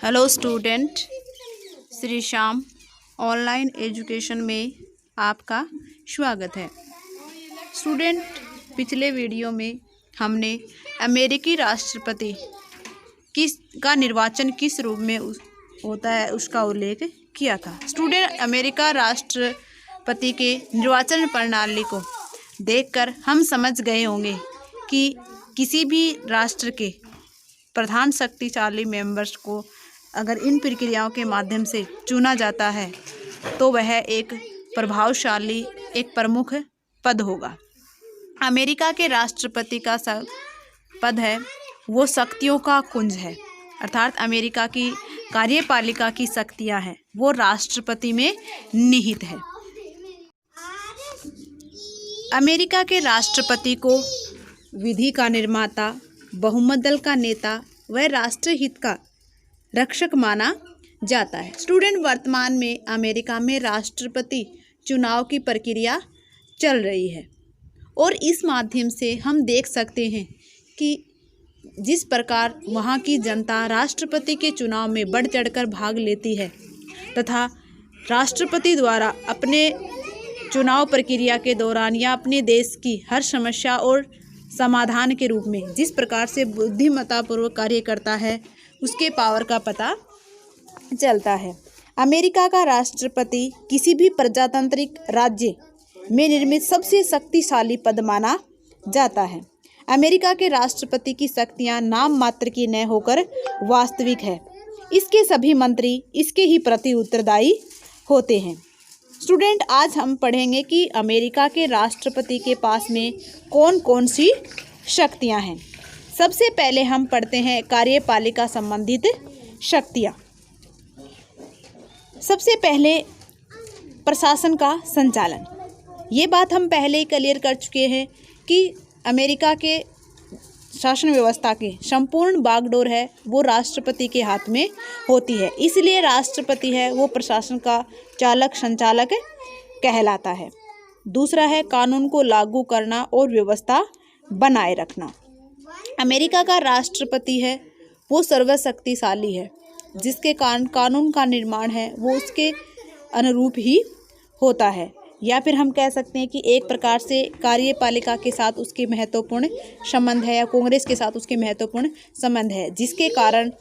Hello student, Shri Shyam online education में आपका स्वागत है। स्टूडेंट, पिछले वीडियो में हमने अमेरिकी राष्ट्रपति का निर्वाचन किस रूप में होता है उसका उल्लेख किया था। स्टूडेंट, अमेरिका राष्ट्रपति के निर्वाचन प्रणाली को देखकर हम समझ गए होंगे कि किसी भी राष्ट्र के प्रधान शक्तिशाली मेंबर्स को अगर इन प्रक्रियाओं के माध्यम से चुना जाता है तो वह एक प्रभावशाली एक प्रमुख पद होगा। अमेरिका के राष्ट्रपति का पद है वो शक्तियों का कुंज है, अर्थात अमेरिका की कार्यपालिका की शक्तियां हैं वो राष्ट्रपति में निहित है। अमेरिका के राष्ट्रपति को विधि का निर्माता, बहुमत दल का नेता व राष्ट्रहित का रक्षक माना जाता है। स्टूडेंट, वर्तमान में अमेरिका में राष्ट्रपति चुनाव की प्रक्रिया चल रही है और इस माध्यम से हम देख सकते हैं कि जिस प्रकार वहाँ की जनता राष्ट्रपति के चुनाव में बढ़ चढ़कर भाग लेती है तथा राष्ट्रपति द्वारा अपने चुनाव प्रक्रिया के दौरान या अपने देश की हर समस्या और समाधान के रूप में जिस प्रकार से बुद्धिमत्तापूर्वक कार्य करता है उसके पावर का पता चलता है। अमेरिका का राष्ट्रपति किसी भी प्रजातांत्रिक राज्य में निर्मित सबसे शक्तिशाली पद माना जाता है। अमेरिका के राष्ट्रपति की शक्तियां नाम मात्र की न होकर वास्तविक है। इसके सभी मंत्री इसके ही प्रति उत्तरदायी होते हैं। स्टूडेंट, आज हम पढ़ेंगे कि अमेरिका के राष्ट्रपति के पास में कौन कौन सी शक्तियां हैं। सबसे पहले हम पढ़ते हैं कार्यपालिका संबंधित शक्तियां। सबसे पहले प्रशासन का संचालन। ये बात हम पहले ही क्लियर कर चुके हैं कि अमेरिका के शासन व्यवस्था की संपूर्ण बागडोर है वो राष्ट्रपति के हाथ में होती है, इसलिए राष्ट्रपति है वो प्रशासन का चालक संचालक कहलाता है। दूसरा है कानून को लागू करना और व्यवस्था बनाए रखना। अमेरिका का राष्ट्रपति है वो सर्वशक्तिशाली है, जिसके कारण कानून का निर्माण है वो उसके अनुरूप ही होता है, या फिर हम कह सकते हैं कि एक प्रकार से कार्यपालिका के साथ उसके महत्वपूर्ण संबंध है या कांग्रेस के साथ उसके महत्वपूर्ण संबंध है, जिसके कारण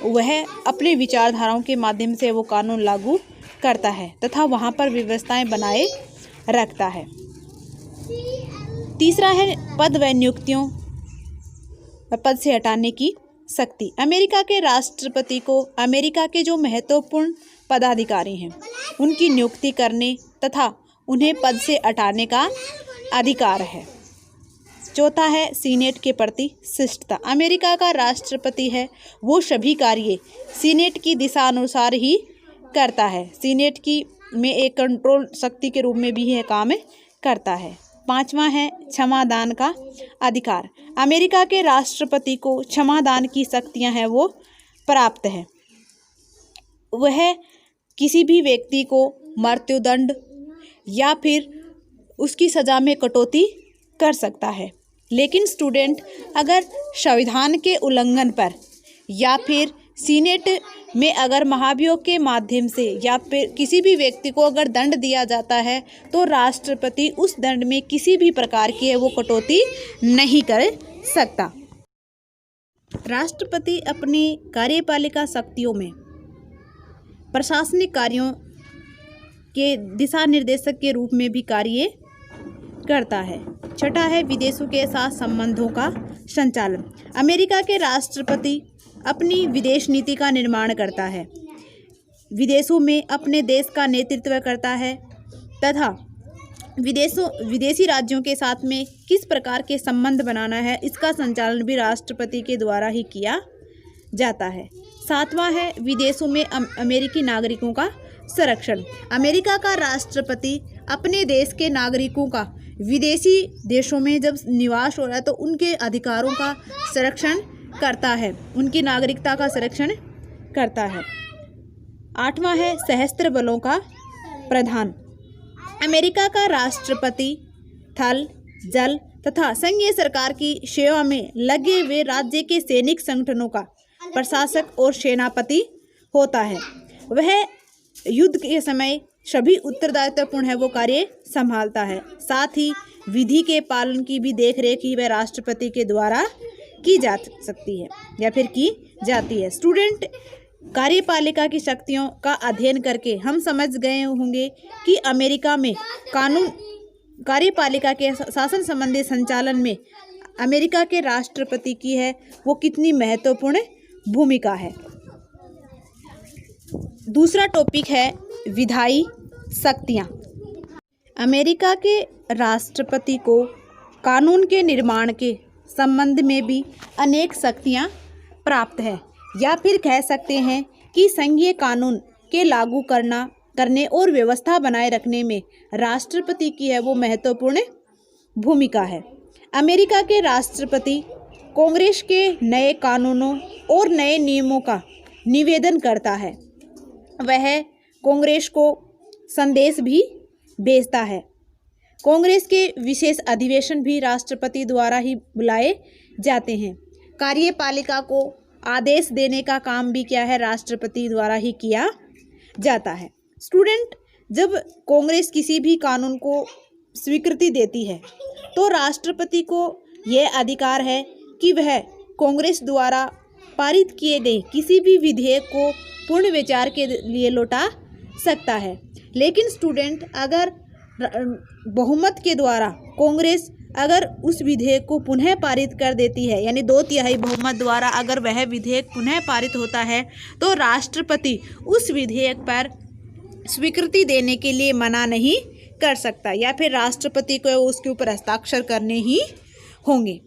वह अपने विचारधाराओं के माध्यम से वो कानून लागू करता है तथा वहाँ पर व्यवस्थाएं बनाए रखता है। तीसरा है पद व नियुक्तियों पद से हटाने की शक्ति। अमेरिका के राष्ट्रपति को अमेरिका के जो महत्वपूर्ण पदाधिकारी हैं उनकी नियुक्ति करने तथा उन्हें पद से हटाने का अधिकार है। चौथा है सीनेट के प्रति शिष्टता। अमेरिका का राष्ट्रपति है वो सभी कार्य सीनेट की दिशा अनुसार ही करता है। सीनेट की में एक कंट्रोल शक्ति के रूप में भी यह काम करता है। पांचवा है क्षमादान का अधिकार। अमेरिका के राष्ट्रपति को क्षमादान की शक्तियां हैं वो प्राप्त है। वह किसी भी व्यक्ति को मृत्युदंड या फिर उसकी सज़ा में कटौती कर सकता है। लेकिन स्टूडेंट, अगर संविधान के उल्लंघन पर या फिर सीनेट में अगर महाभियोग के माध्यम से या फिर किसी भी व्यक्ति को अगर दंड दिया जाता है तो राष्ट्रपति उस दंड में किसी भी प्रकार की है वो कटौती नहीं कर सकता। राष्ट्रपति अपनी कार्यपालिका शक्तियों में प्रशासनिक कार्यों के दिशा निर्देशक के रूप में भी कार्य करता है। छठा है विदेशों के साथ संबंधों का संचालन। अमेरिका के राष्ट्रपति अपनी विदेश नीति का निर्माण करता है, विदेशों में अपने देश का नेतृत्व करता है तथा विदेशी राज्यों के साथ में किस प्रकार के संबंध बनाना है इसका संचालन भी राष्ट्रपति के द्वारा ही किया जाता है। सातवां है विदेशों में अमेरिकी नागरिकों का संरक्षण। अमेरिका का राष्ट्रपति अपने देश के नागरिकों का विदेशी देशों में जब निवास हो रहा है तो उनके अधिकारों का संरक्षण करता है, उनकी नागरिकता का संरक्षण करता है। आठवां है सशस्त्र बलों का प्रधान। अमेरिका का राष्ट्रपति थल, जल तथा संघीय सरकार की सेवा में लगे हुए राज्य के सैनिक संगठनों का प्रशासक और सेनापति होता है। वह युद्ध के समय सभी उत्तरदायित्वपूर्ण है वो कार्य संभालता है। साथ ही विधि के पालन की भी देखरेख ही वह राष्ट्रपति के द्वारा की जा सकती है या फिर की जाती है। स्टूडेंट, कार्यपालिका की शक्तियों का अध्ययन करके हम समझ गए होंगे कि अमेरिका में कानून कार्यपालिका के शासन संबंधी संचालन में अमेरिका के राष्ट्रपति की है वो कितनी महत्वपूर्ण भूमिका है। दूसरा टॉपिक है विधायी शक्तियाँ। अमेरिका के राष्ट्रपति को कानून के निर्माण के संबंध में भी अनेक शक्तियाँ प्राप्त है, या फिर कह सकते हैं कि संघीय कानून के लागू करने और व्यवस्था बनाए रखने में राष्ट्रपति की है वो महत्वपूर्ण भूमिका है। अमेरिका के राष्ट्रपति कांग्रेस के नए कानूनों और नए नियमों का निवेदन करता है। वह कांग्रेस को संदेश भी भेजता है। कांग्रेस के विशेष अधिवेशन भी राष्ट्रपति द्वारा ही बुलाए जाते हैं। कार्यपालिका को आदेश देने का काम भी क्या है, राष्ट्रपति द्वारा ही किया जाता है। स्टूडेंट, जब कांग्रेस किसी भी कानून को स्वीकृति देती है तो राष्ट्रपति को यह अधिकार है कि वह कांग्रेस द्वारा पारित किए गए किसी भी विधेयक को पूर्ण विचार के लिए लौटा सकता है। लेकिन स्टूडेंट, अगर बहुमत के द्वारा कांग्रेस अगर उस विधेयक को पुनः पारित कर देती है, यानी 2/3 बहुमत द्वारा अगर वह विधेयक पुनः पारित होता है, तो राष्ट्रपति उस विधेयक पर स्वीकृति देने के लिए मना नहीं कर सकता, या फिर राष्ट्रपति को उसके ऊपर हस्ताक्षर करने ही होंगे।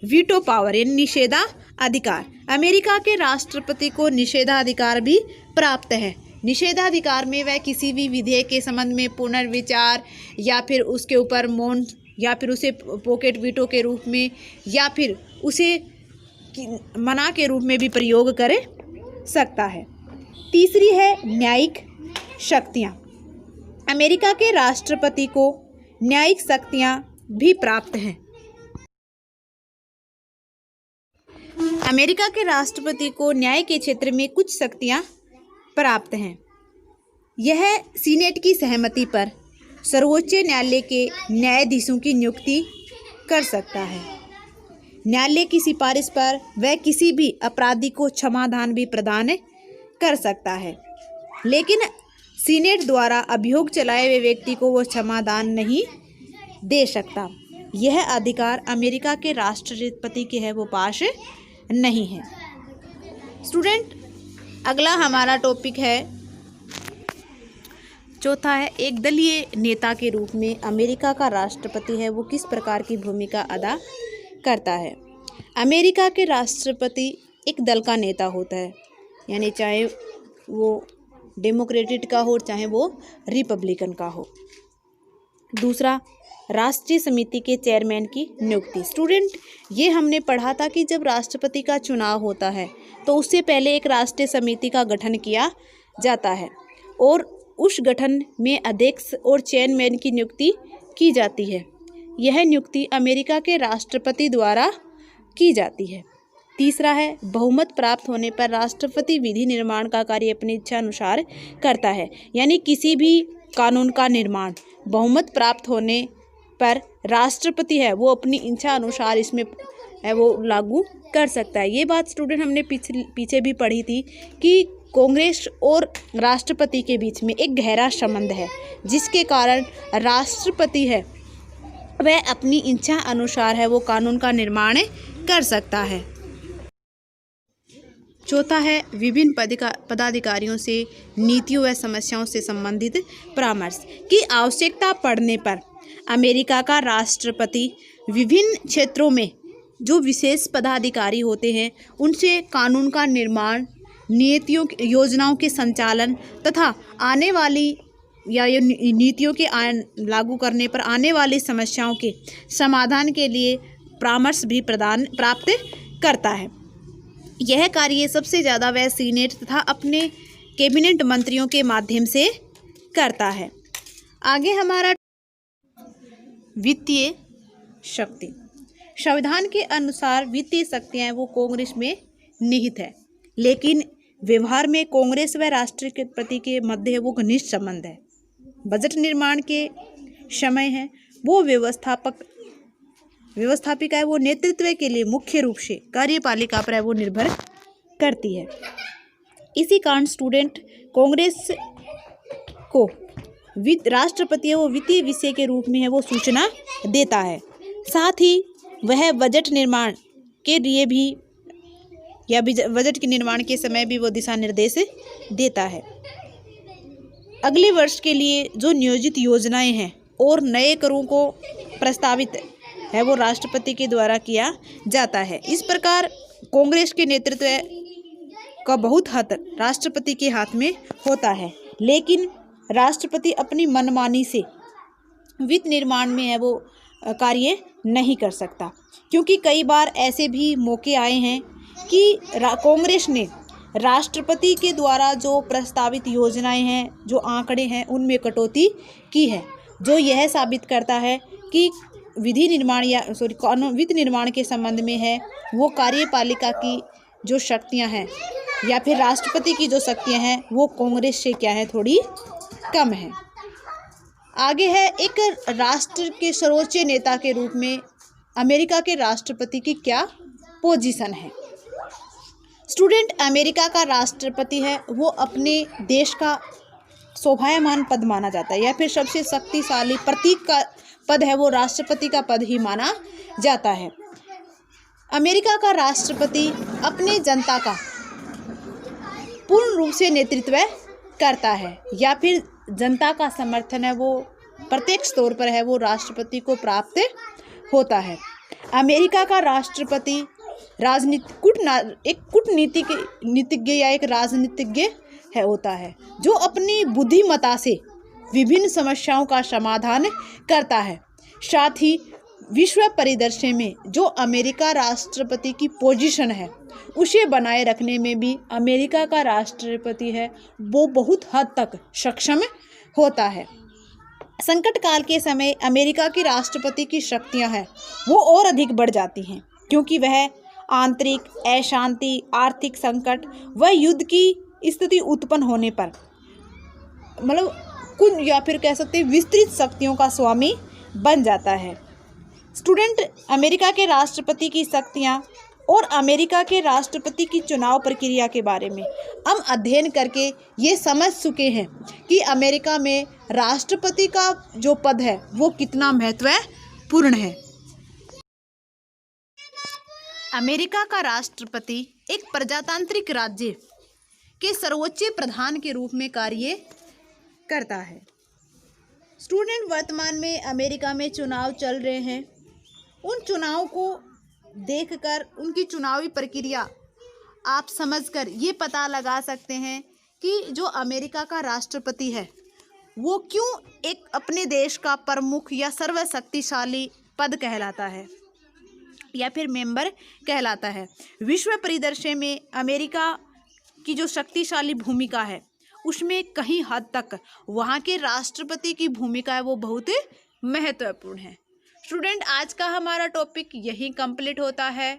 वीटो पावर यानी निषेधाधिकार। अमेरिका के राष्ट्रपति को निषेधाधिकार भी प्राप्त है। निषेधाधिकार में वह किसी भी विधेयक के संबंध में पुनर्विचार या फिर उसके ऊपर मौन या फिर उसे पॉकेट वीटो के रूप में या फिर उसे मना के रूप में भी प्रयोग कर सकता है। तीसरी है न्यायिक शक्तियाँ। अमेरिका के राष्ट्रपति को न्यायिक शक्तियाँ भी प्राप्त हैं। अमेरिका के राष्ट्रपति को न्याय के क्षेत्र में कुछ शक्तियाँ प्राप्त हैं। यह सीनेट की सहमति पर सर्वोच्च न्यायालय के न्यायाधीशों की नियुक्ति कर सकता है। न्यायालय की सिफारिश पर वह किसी भी अपराधी को क्षमादान भी प्रदान कर सकता है, लेकिन सीनेट द्वारा अभियोग चलाए हुए व्यक्ति को वो क्षमादान नहीं दे सकता। यह अधिकार अमेरिका के राष्ट्रपति के है वो पास नहीं है। स्टूडेंट, अगला हमारा टॉपिक है, चौथा है एक दलीय नेता के रूप में अमेरिका का राष्ट्रपति है वो किस प्रकार की भूमिका अदा करता है। अमेरिका के राष्ट्रपति एक दल का नेता होता है, यानी चाहे वो डेमोक्रेटिक का हो चाहे वो रिपब्लिकन का हो। दूसरा, राष्ट्रीय समिति के चेयरमैन की नियुक्ति। स्टूडेंट, ये हमने पढ़ा था कि जब राष्ट्रपति का चुनाव होता है तो उससे पहले एक राष्ट्रीय समिति का गठन किया जाता है और उस गठन में अध्यक्ष और चेयरमैन की नियुक्ति की जाती है। यह नियुक्ति अमेरिका के राष्ट्रपति द्वारा की जाती है। तीसरा है, बहुमत प्राप्त होने पर राष्ट्रपति विधि निर्माण का कार्य अपनी इच्छा अनुसार करता है, यानी किसी भी कानून का निर्माण बहुमत प्राप्त होने पर राष्ट्रपति है वो अपनी इच्छा अनुसार इसमें है वो लागू कर सकता है। ये बात स्टूडेंट हमने पीछे भी पढ़ी थी कि कांग्रेस और राष्ट्रपति के बीच में एक गहरा संबंध है, जिसके कारण राष्ट्रपति है वह अपनी इच्छा अनुसार है वो कानून का निर्माण कर सकता है। चौथा है, विभिन्न पदाधिकारियों से नीतियों व समस्याओं से संबंधित परामर्श की आवश्यकता पड़ने पर अमेरिका का राष्ट्रपति विभिन्न क्षेत्रों में जो विशेष पदाधिकारी होते हैं उनसे कानून का निर्माण, नीतियों योजनाओं के संचालन तथा आने वाली या नीतियों के लागू करने पर आने वाली समस्याओं के समाधान के लिए परामर्श भी प्राप्त करता है। यह कार्य सबसे ज़्यादा वह सीनेट तथा अपने कैबिनेट मंत्रियों के माध्यम से करता है। आगे हमारा वित्तीय शक्ति। संविधान के अनुसार वित्तीय शक्तियाँ वो कांग्रेस में निहित है। लेकिन व्यवहार में कांग्रेस व राष्ट्रपति के मध्य वो घनिष्ठ संबंध है। बजट निर्माण के समय है वो व्यवस्थापिका है वो नेतृत्व के लिए मुख्य रूप से कार्यपालिका पर वो निर्भर करती है। इसी कारण स्टूडेंट कांग्रेस को राष्ट्रपति है वो वित्तीय विषय के रूप में है वो सूचना देता है। साथ ही वह बजट निर्माण के लिए भी या बजट के निर्माण के समय भी वो दिशा निर्देश देता है। अगले वर्ष के लिए जो नियोजित योजनाएं हैं और नए करों को प्रस्तावित है वो राष्ट्रपति के द्वारा किया जाता है। इस प्रकार कांग्रेस के नेतृत्व का बहुत हद राष्ट्रपति के हाथ में होता है, लेकिन राष्ट्रपति अपनी मनमानी से वित्त निर्माण में है वो कार्य नहीं कर सकता, क्योंकि कई बार ऐसे भी मौके आए हैं कि कांग्रेस ने राष्ट्रपति के द्वारा जो प्रस्तावित योजनाएं हैं, जो आंकड़े हैं, उनमें कटौती की है, जो यह साबित करता है कि वित्त निर्माण के संबंध में है वो कार्यपालिका की जो शक्तियां हैं या फिर राष्ट्रपति की जो शक्तियां हैं वो कांग्रेस से क्या है थोड़ी कम है। आगे है एक राष्ट्र के सर्वोच्च नेता के रूप में अमेरिका के राष्ट्रपति की क्या पोजीशन है। स्टूडेंट अमेरिका का राष्ट्रपति है वो अपने देश का शोभायमान पद माना जाता है या फिर सबसे शक्तिशाली प्रतीक का पद है वो राष्ट्रपति का पद ही माना जाता है। अमेरिका का राष्ट्रपति अपने जनता का पूर्ण रूप से नेतृत्व करता है या फिर जनता का समर्थन है वो प्रत्यक्ष तौर पर है वो राष्ट्रपति को प्राप्त होता है। अमेरिका का राष्ट्रपति एक कूटनीतिज्ञ या एक राजनीतिज्ञ है होता है जो अपनी बुद्धिमत्ता से विभिन्न समस्याओं का समाधान करता है। साथ ही विश्व परिदृश्य में जो अमेरिका राष्ट्रपति की पोजीशन है उसे बनाए रखने में भी अमेरिका का राष्ट्रपति है वो बहुत हद तक सक्षम होता है। संकट काल के समय अमेरिका के राष्ट्रपति की शक्तियां हैं वो और अधिक बढ़ जाती हैं, क्योंकि वह आंतरिक अशांति, आर्थिक संकट व युद्ध की स्थिति उत्पन्न होने पर कुछ या फिर कह सकते हैं विस्तृत शक्तियों का स्वामी बन जाता है। स्टूडेंट अमेरिका के राष्ट्रपति की शक्तियां और अमेरिका के राष्ट्रपति की चुनाव प्रक्रिया के बारे में हम अध्ययन करके ये समझ चुके हैं कि अमेरिका में राष्ट्रपति का जो पद है वो कितना महत्वपूर्ण है। अमेरिका का राष्ट्रपति एक प्रजातांत्रिक राज्य के सर्वोच्च प्रधान के रूप में कार्य करता है। स्टूडेंट वर्तमान में अमेरिका में चुनाव चल रहे हैं, उन चुनाव को देखकर उनकी चुनावी प्रक्रिया आप समझकर ये पता लगा सकते हैं कि जो अमेरिका का राष्ट्रपति है वो क्यों एक अपने देश का प्रमुख या सर्वशक्तिशाली पद कहलाता है या फिर मेंबर कहलाता है। विश्व परिदृश्य में अमेरिका की जो शक्तिशाली भूमिका है उसमें कहीं हद तक वहाँ के राष्ट्रपति की भूमिका है वो बहुत महत्वपूर्ण है। स्टूडेंट आज का हमारा टॉपिक यही कंप्लीट होता है।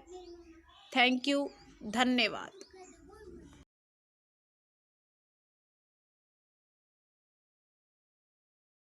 थैंक यू, धन्यवाद।